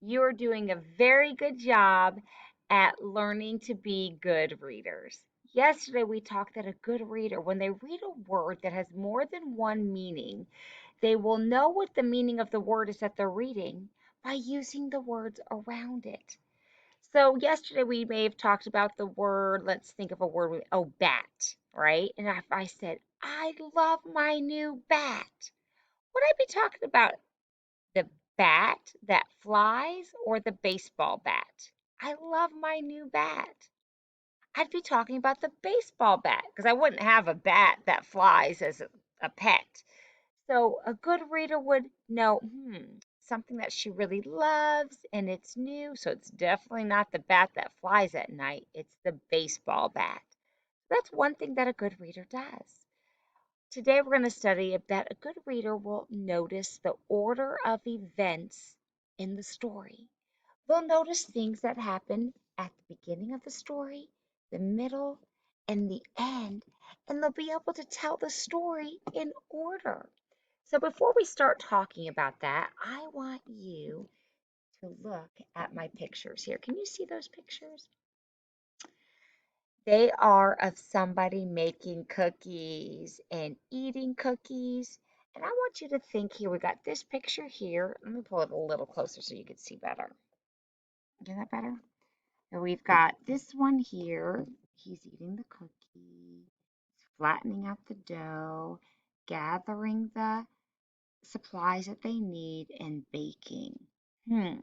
You're doing a very good job at learning to be good readers. Yesterday, we talked that a good reader, when they read a word that has more than one meaning, they will know what the meaning of the word is that they're reading by using the words around it. So, yesterday, we may have talked about the word, let's think of a word, oh, bat, right? And if I said, I love my new bat, would I be talking about the bat that flies or the baseball bat? I love my new bat. I'd be talking about the baseball bat because I wouldn't have a bat that flies as a pet. So a good reader would know, something that she really loves and it's new. So it's definitely not the bat that flies at night, it's the baseball bat. That's one thing that a good reader does. Today we're going to study that a good reader will notice the order of events in the story. They'll notice things that happen at the beginning of the story, the middle, and the end, and they'll be able to tell the story in order. So before we start talking about that, I want you to look at my pictures here. Can you see those pictures? They are of somebody making cookies and eating cookies. And I want you to think here, we got this picture here. Let me pull it a little closer so you can see better. Is that better? And we've got this one here. He's eating the cookie, flattening out the dough, gathering the supplies that they need, and baking. Hmm.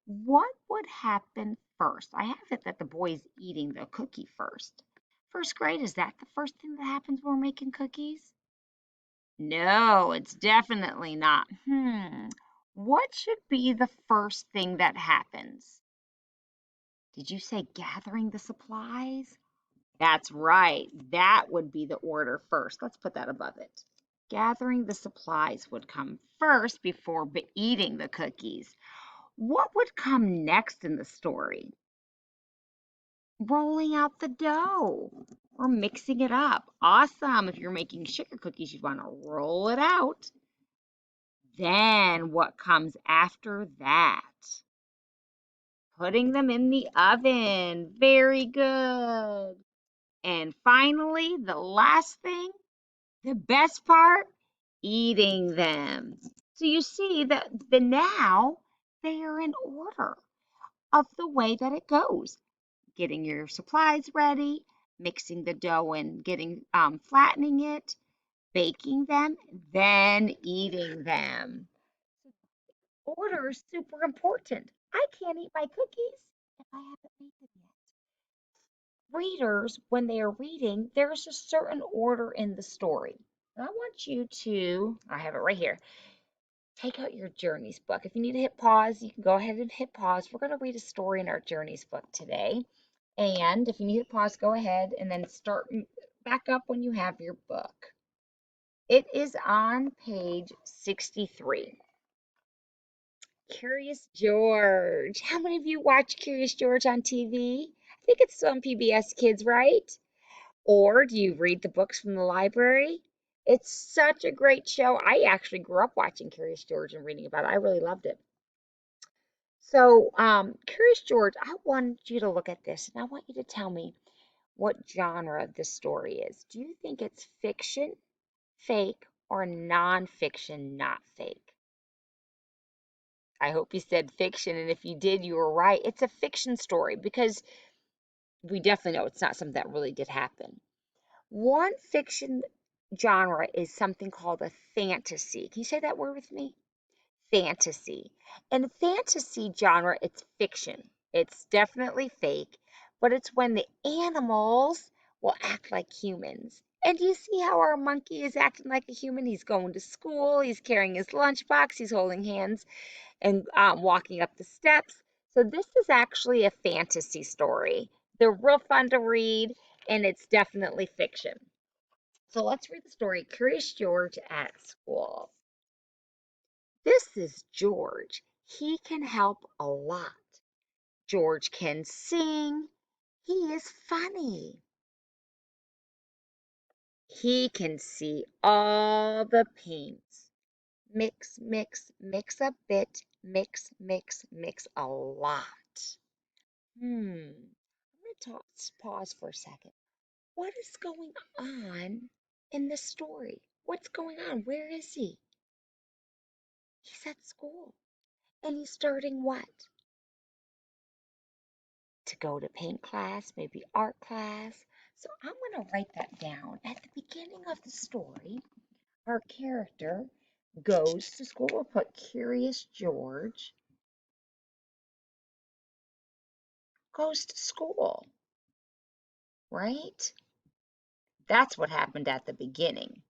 What would happen first? I have it that the boy's eating the cookie first. First grade, is that the first thing that happens when we're making cookies? No, it's definitely not. What should be the first thing that happens? Did you say gathering the supplies? That's right. That would be the order first. Let's put that above it. Gathering the supplies would come first before eating the cookies. What would come next in the story? Rolling out the dough or mixing it up. Awesome. If you're making sugar cookies, you'd want to roll it out. Then what comes after that? Putting them in the oven. Very good. And finally, the last thing, the best part, eating them. So you see that now they are in order of the way that it goes. Getting your supplies ready, mixing the dough and getting flattening it, baking them, then eating them. Order is super important. I can't eat my cookies if I haven't made them yet. Readers, when they are reading, there's a certain order in the story. And I want you to, I have it right here, take out your Journeys book. If you need to hit pause, you can go ahead and hit pause. We're going to read a story in our Journeys book today. And if you need to pause, go ahead and then start back up when you have your book. It is on page 63. Curious George. How many of you watch Curious George on TV? I think it's on PBS Kids, right? Or do you read the books from the library? It's such a great show. I actually grew up watching Curious George and reading about it. I really loved it. So, Curious George, I want you to look at this and I want you to tell me what genre this story is. Do you think it's fiction, fake, or nonfiction, not fake? I hope you said fiction, and if you did, you were right. It's a fiction story because we definitely know it's not something that really did happen. One fiction genre is something called a fantasy. Can you say that word with me? Fantasy. In a fantasy genre, it's fiction. It's definitely fake, but it's when the animals will act like humans. And do you see how our monkey is acting like a human? He's going to school, he's carrying his lunchbox, he's holding hands and walking up the steps. So this is actually a fantasy story. They're real fun to read, and it's definitely fiction. So let's read the story Curious George at School. This is George. He can help a lot. George can sing. He is funny. He can see all the paints. Mix, mix, mix a bit. mix a lot. I'm going to pause for a second. What is going on in the story? What's going on? Where is he? He's at school. And he's starting what? To go to paint class, maybe art class. So I'm going to write that down. At the beginning of the story, our character goes to school. We'll put Curious George goes to school, right? That's what happened at the beginning.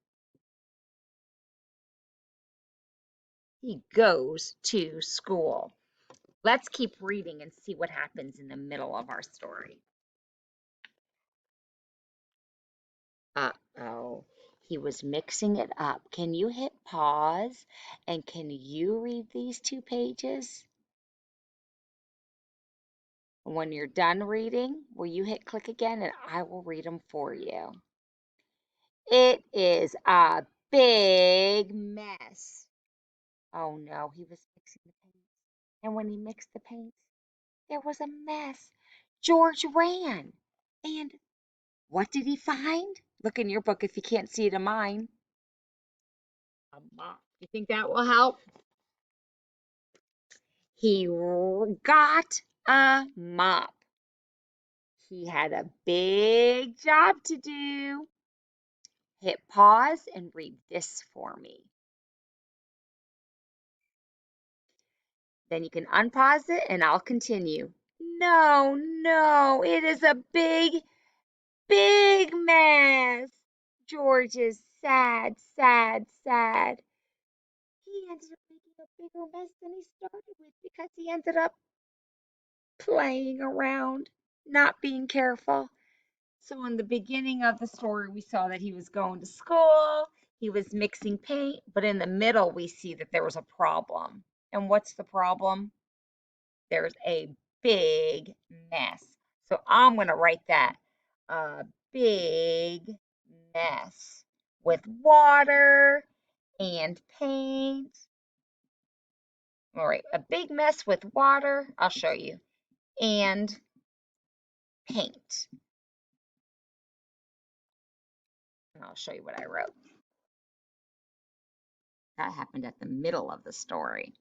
He goes to school. Let's keep reading and see what happens in the middle of our story. Uh-oh, he was mixing it up. Can you hit pause and can you read these 2 pages? When you're done reading, will you hit click again and I will read them for you. It is a big mess. Oh no, he was mixing the paints. And when he mixed the paints, there was a mess. George ran. And what did he find? Look in your book if you can't see it in mine. A mop. You think that will help? He got a mop. He had a big job to do. Hit pause and read this for me. Then you can unpause it and I'll continue. No, no, it is a big, big mess. George is sad, sad, sad. He ended up making a bigger mess than he started with because he ended up playing around, not being careful. So in the beginning of the story, we saw that he was going to school, he was mixing paint, but in the middle, we see that there was a problem. And what's the problem? There's a big mess. So I'm going to write that. A big mess with water and paint. All right, a big mess with water. I'll show you. And paint. And I'll show you what I wrote. That happened at the middle of the story.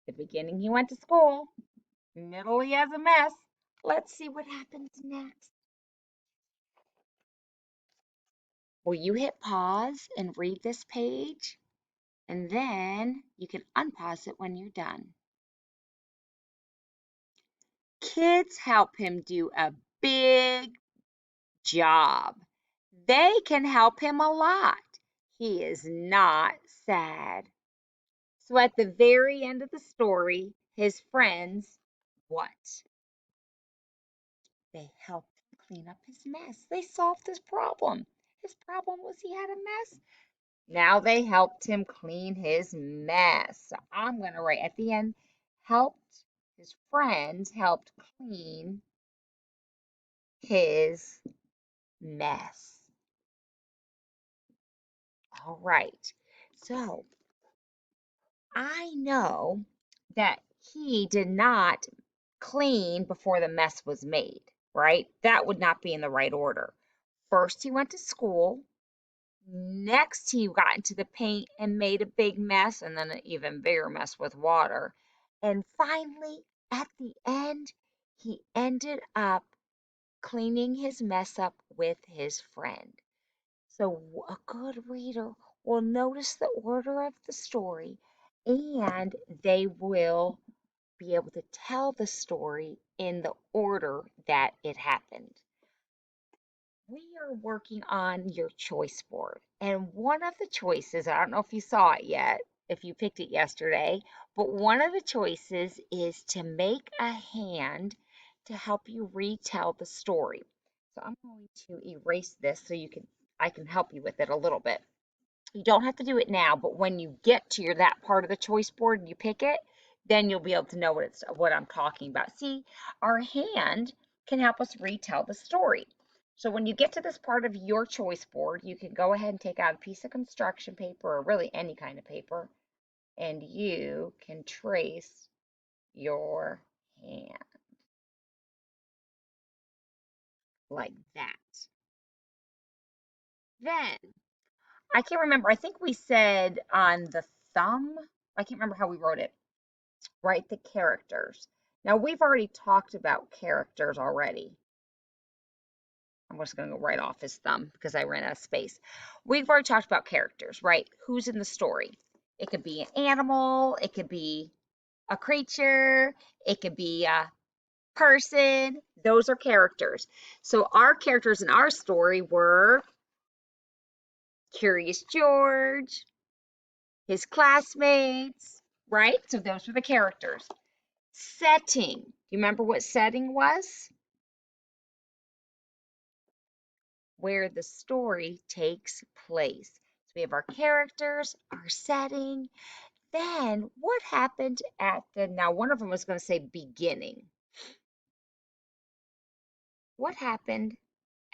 The beginning, he went to school. Middle, he has a mess. Let's see what happens next. Will you hit pause and read this page? And then you can unpause it when you're done. Kids help him do a big job. They can help him a lot. He is not sad. So at the very end of the story, his friends, what? They helped him clean up his mess. They solved his problem. His problem was he had a mess. Now they helped him clean his mess. So I'm going to write at the end, his friends helped clean his mess. All right. So I know that he did not clean before the mess was made, right? That would not be in the right order. First, he went to school. Next, he got into the paint and made a big mess, and then an even bigger mess with water. And finally, at the end, he ended up cleaning his mess up with his friend. So, a good reader will notice the order of the story and they will be able to tell the story in the order that it happened. We are working on your choice board. And one of the choices, I don't know if you saw it yet, if you picked it yesterday, but one of the choices is to make a hand to help you retell the story. So I'm going to erase this so I can help you with it a little bit. You don't have to do it now, but when you get to that part of the choice board and you pick it, then you'll be able to know what I'm talking about. See, our hand can help us retell the story. So when you get to this part of your choice board, you can go ahead and take out a piece of construction paper or really any kind of paper. and you can trace your hand like that. Then, I can't remember, I think we said on the thumb, I can't remember how we wrote it. Write the characters. Now, we've already talked about characters already. I'm just going to go right off his thumb because I ran out of space. We've already talked about characters, right? Who's in the story? It could be an animal, it could be a creature, it could be a person. Those are characters. So our characters in our story were Curious George, his classmates, right? So those were the characters. Setting. Do you remember what setting was? Where the story takes place. So we have our characters, our setting. Then what happened at the, now one of them was going to say beginning. What happened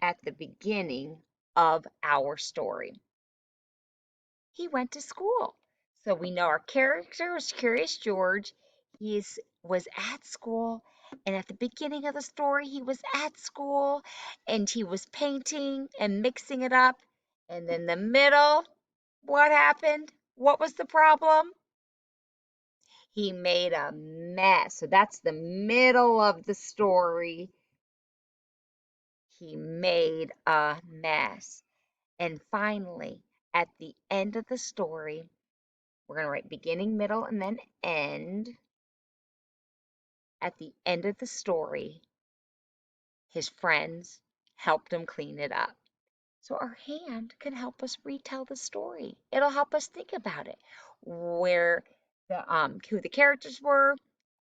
at the beginning of our story? He went to school. So we know our character was Curious George. Was at school, and at the beginning of the story, he was at school and he was painting and mixing it up. And then the middle, what happened? What was the problem? He made a mess. So that's the middle of the story. He made a mess. And finally, at the end of the story, we're going to write beginning, middle, and then end. At the end of the story, his friends helped him clean it up. So our hand can help us retell the story. It'll help us think about it. Where the who the characters were,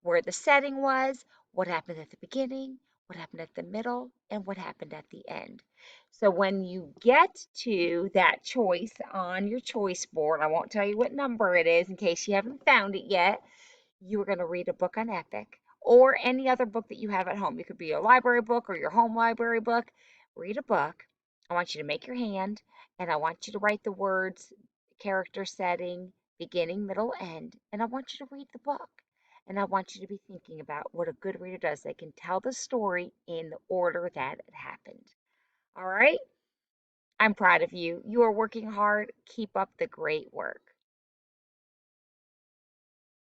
where the setting was, what happened at the beginning, what happened at the middle, and what happened at the end. So when you get to that choice on your choice board, I won't tell you what number it is in case you haven't found it yet, you are going to read a book on Epic or any other book that you have at home. It could be a library book or your home library book. Read a book. I want you to make your hand and I want you to write the words, character setting, beginning, middle, end. And I want you to read the book. And I want you to be thinking about what a good reader does. They can tell the story in the order that it happened. All right? I'm proud of you. You are working hard. Keep up the great work.